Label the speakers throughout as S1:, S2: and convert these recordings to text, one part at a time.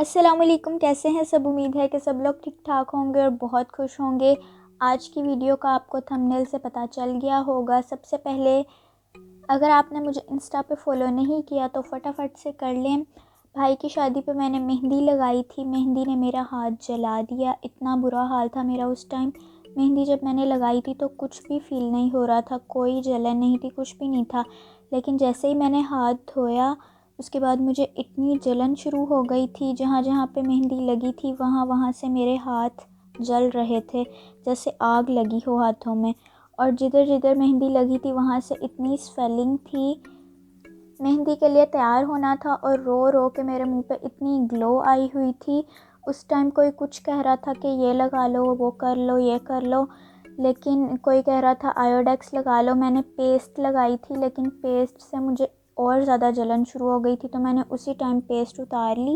S1: अस्सलामुअलैकुम, कैसे हैं सब। उम्मीद है कि सब लोग ठीक ठाक होंगे और बहुत खुश होंगे। आज की वीडियो का आपको थंबनेल से पता चल गया होगा। सबसे पहले अगर आपने मुझे इंस्टा पे फॉलो नहीं किया तो फटाफट से कर लें। भाई की शादी पे मैंने मेहंदी लगाई थी, मेहंदी ने मेरा हाथ जला दिया। इतना बुरा हाल था मेरा उस टाइम। मेहंदी जब मैंने लगाई थी तो कुछ भी फ़ील नहीं हो रहा था, कोई जलन नहीं थी, कुछ भी नहीं था। लेकिन जैसे ही मैंने हाथ धोया उसके बाद मुझे इतनी जलन शुरू हो गई थी। जहाँ जहाँ पे मेहंदी लगी थी वहाँ वहाँ से मेरे हाथ जल रहे थे, जैसे आग लगी हो हाथों में। और जिधर जिधर मेहंदी लगी थी वहाँ से इतनी स्वेलिंग थी। मेहंदी के लिए तैयार होना था और रो रो के मेरे मुंह पे इतनी ग्लो आई हुई थी। उस टाइम कोई कुछ कह रहा था कि ये लगा लो, वो कर लो, ये कर लो, लेकिन कोई कह रहा था आयोडेक्स लगा लो। मैंने पेस्ट लगाई थी लेकिन पेस्ट से मुझे और ज़्यादा जलन शुरू हो गई थी, तो मैंने उसी टाइम पेस्ट उतार ली।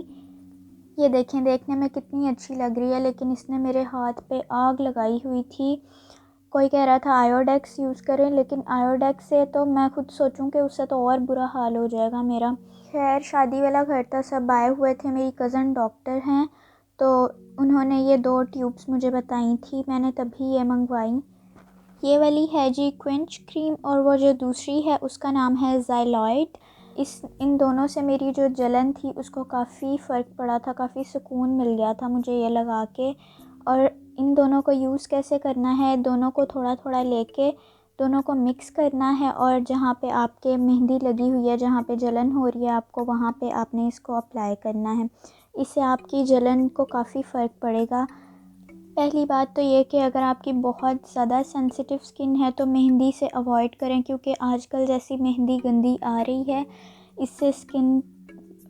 S1: ये देखें, देखने में कितनी अच्छी लग रही है, लेकिन इसने मेरे हाथ पे आग लगाई हुई थी। कोई कह रहा था आयोडेक्स यूज़ करें, लेकिन आयोडेक्स से तो मैं खुद सोचूं कि उससे तो और बुरा हाल हो जाएगा मेरा। खैर, शादी वाला घर था, सब आए हुए थे। मेरी कज़न डॉक्टर हैं तो उन्होंने ये 2 ट्यूब्स मुझे बताई थी, मैंने तभी ये मंगवाई। ये वाली है जी क्विंच क्रीम और वो जो दूसरी है उसका नाम है ज़ाइलॉइड। इन दोनों से मेरी जो जलन थी उसको काफ़ी फ़र्क पड़ा था, काफ़ी सुकून मिल गया था मुझे ये लगा के। और इन दोनों को यूज़ कैसे करना है, दोनों को थोड़ा थोड़ा लेके दोनों को मिक्स करना है और जहाँ पे आपके मेहंदी लगी हुई है, जहाँ पे जलन हो रही है आपको, वहाँ पे आपने इसको अप्लाई करना है। इससे आपकी जलन को काफ़ी फ़र्क पड़ेगा। पहली बात तो ये कि अगर आपकी बहुत ज़्यादा सेंसिटिव स्किन है तो मेहंदी से अवॉइड करें, क्योंकि आजकल जैसी मेहंदी गंदी आ रही है, इससे स्किन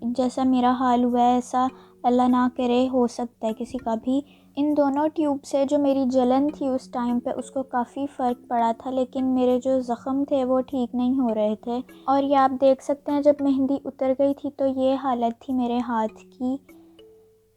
S1: जैसा मेरा हाल हुआ है ऐसा अल्लाह ना करे हो सकता है किसी का भी। इन दोनों ट्यूब से जो मेरी जलन थी उस टाइम पे उसको काफ़ी फ़र्क पड़ा था, लेकिन मेरे जो ज़ख़म थे वो ठीक नहीं हो रहे थे। और ये आप देख सकते हैं, जब मेहंदी उतर गई थी तो ये हालत थी मेरे हाथ की।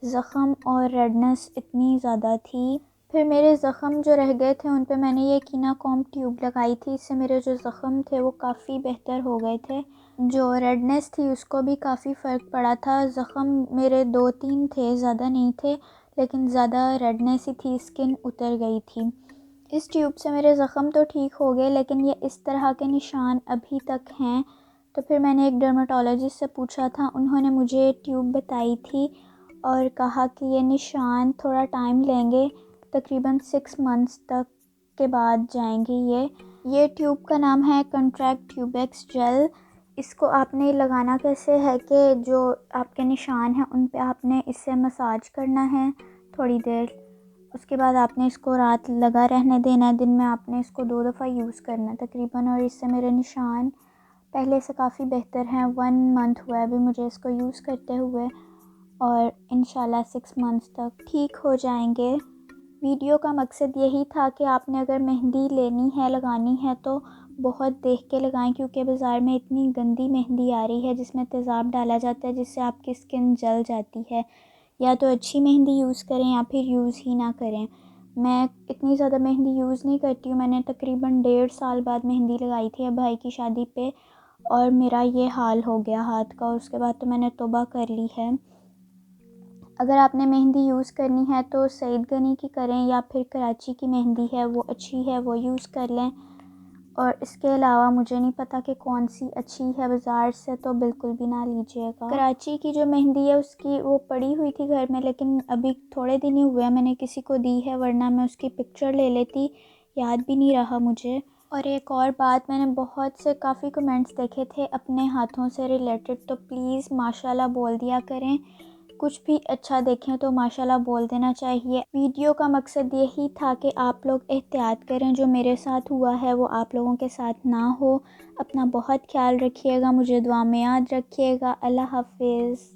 S1: ज़ख़म और रेडनेस इतनी ज़्यादा थी। फिर मेरे ज़ख़म जो रह गए थे उन पे मैंने ये कीनाकॉम ट्यूब लगाई थी। इससे मेरे जो ज़ख़म थे वो काफ़ी बेहतर हो गए थे। जो रेडनेस थी उसको भी काफ़ी फ़र्क पड़ा था। ज़ख़म मेरे 2-3 थे, ज़्यादा नहीं थे, लेकिन ज़्यादा रेडनेस ही थी, स्किन उतर गई थी। इस ट्यूब से मेरे ज़ख़म तो ठीक हो गए, लेकिन ये इस तरह के निशान अभी तक हैं। तो फिर मैंने एक डर्मेटोलॉजिस्ट से पूछा था, उन्होंने मुझे ट्यूब बताई थी और कहा कि ये निशान थोड़ा टाइम लेंगे, तकरीबन 6 मंथ्स तक के बाद जाएंगे। ये ट्यूब का नाम है कंट्रैक्ट ट्यूबेक्स जेल। इसको आपने लगाना कैसे है कि जो आपके निशान हैं उन पे आपने इससे मसाज करना है थोड़ी देर। उसके बाद आपने इसको रात लगा रहने देना है, दिन में आपने इसको 2 दफ़ा यूज़ करना है तकरीबन। और इससे मेरे निशान पहले से काफ़ी बेहतर हैं। 1 मंथ हुआ है अभी मुझे इसको यूज़ करते हुए और इंशाल्लाह 6 मंथ्स तक ठीक हो जाएंगे। वीडियो का मकसद यही था कि आपने अगर मेहंदी लेनी है, लगानी है तो बहुत देख के लगाएं, क्योंकि बाज़ार में इतनी गंदी मेहंदी आ रही है जिसमें तेज़ाब डाला जाता है, जिससे आपकी स्किन जल जाती है। या तो अच्छी मेहंदी यूज़ करें या फिर यूज़ ही ना करें। मैं इतनी ज़्यादा मेहंदी यूज़ नहीं करती हूँ। मैंने तकरीबन 1.5 साल बाद मेहंदी लगाई थी अब भाई की शादी पे, और मेरा ये हाल हो गया हाथ का। उसके बाद तो मैंने तौबा कर ली है। अगर आपने मेहंदी यूज़ करनी है तो सईद गनी की करें, या फिर कराची की मेहंदी है वो अच्छी है, वो यूज़ कर लें। और इसके अलावा मुझे नहीं पता कि कौन सी अच्छी है, बाज़ार से तो बिल्कुल भी ना लीजिएगा। कराची की जो मेहंदी है उसकी वो पड़ी हुई थी घर में, लेकिन अभी थोड़े दिन ही हुए हैं मैंने किसी को दी है, वरना मैं उसकी पिक्चर ले लेती, याद भी नहीं रहा मुझे। और एक और बात, मैंने बहुत से काफ़ी कमेंट्स देखे थे अपने हाथों से रिलेटेड, तो प्लीज़ माशाल्लाह बोल दिया करें। कुछ भी अच्छा देखें तो माशाल्लाह बोल देना चाहिए। वीडियो का मकसद यही था कि आप लोग एहतियात करें, जो मेरे साथ हुआ है वो आप लोगों के साथ ना हो। अपना बहुत ख्याल रखिएगा, मुझे दुआ में याद रखिएगा। अल्लाह हाफिज़।